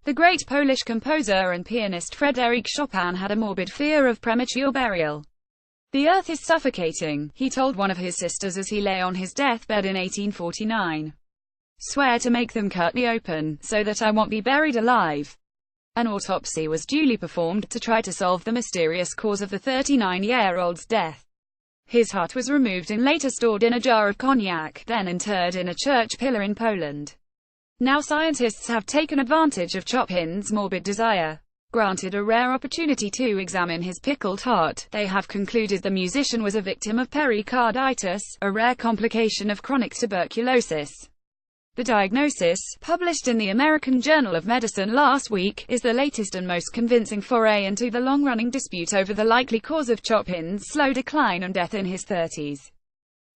The great Polish composer and pianist Frédéric Chopin had a morbid fear of premature burial. "The earth is suffocating," he told one of his sisters as he lay on his deathbed in 1849. "Swear to make them cut me open, so that I won't be buried alive." An autopsy was duly performed to try to solve the mysterious cause of the 39-year-old's death. His heart was removed and later stored in a jar of cognac, then interred in a church pillar in Poland. Now scientists have taken advantage of Chopin's morbid desire. Granted a rare opportunity to examine his pickled heart, they have concluded the musician was a victim of pericarditis, a rare complication of chronic tuberculosis. The diagnosis, published in the American Journal of Medicine last week, is the latest and most convincing foray into the long-running dispute over the likely cause of Chopin's slow decline and death in his 30s.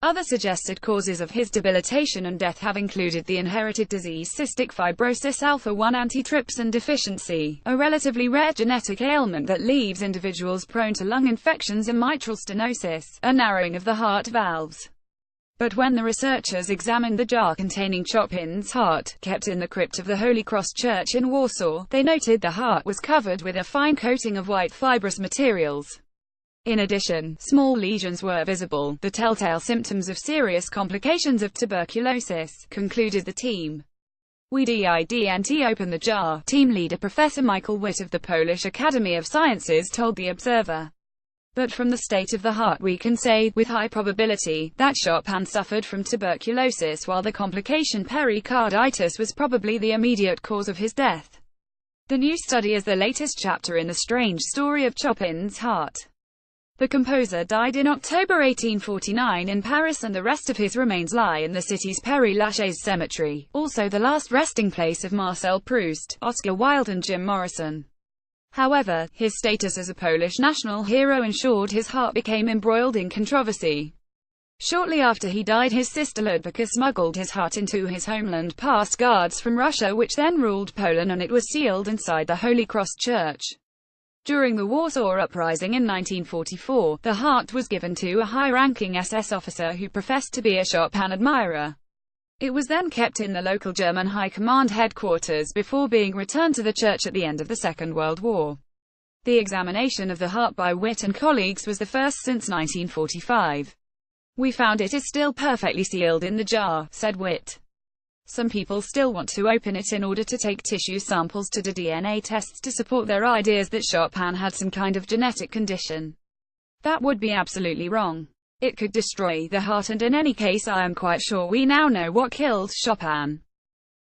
Other suggested causes of his debilitation and death have included the inherited disease cystic fibrosis alpha-1 antitrypsin deficiency, a relatively rare genetic ailment that leaves individuals prone to lung infections and mitral stenosis, a narrowing of the heart valves. But when the researchers examined the jar containing Chopin's heart, kept in the crypt of the Holy Cross Church in Warsaw, they noted the heart was covered with a fine coating of white fibrous materials. In addition, small lesions were visible, the telltale symptoms of serious complications of tuberculosis, concluded the team. "We didn't open the jar," team leader Professor Michael Witt of the Polish Academy of Sciences told The Observer. "But from the state of the heart we can say, with high probability, that Chopin suffered from tuberculosis while the complication pericarditis was probably the immediate cause of his death." The new study is the latest chapter in the strange story of Chopin's heart. The composer died in October 1849 in Paris, and the rest of his remains lie in the city's Père-Lachaise cemetery, also the last resting place of Marcel Proust, Oscar Wilde and Jim Morrison. However, his status as a Polish national hero ensured his heart became embroiled in controversy. Shortly after he died, his sister Ludwika smuggled his heart into his homeland past guards from Russia, which then ruled Poland, and it was sealed inside the Holy Cross Church. During the Warsaw Uprising in 1944, the heart was given to a high-ranking SS officer who professed to be a Chopin admirer. It was then kept in the local German High Command headquarters before being returned to the church at the end of the Second World War. The examination of the heart by Witt and colleagues was the first since 1945. "We found it is still perfectly sealed in the jar," said Witt. "Some people still want to open it in order to take tissue samples to do DNA tests to support their ideas that Chopin had some kind of genetic condition. That would be absolutely wrong. It could destroy the heart, and in any case I am quite sure we now know what killed Chopin."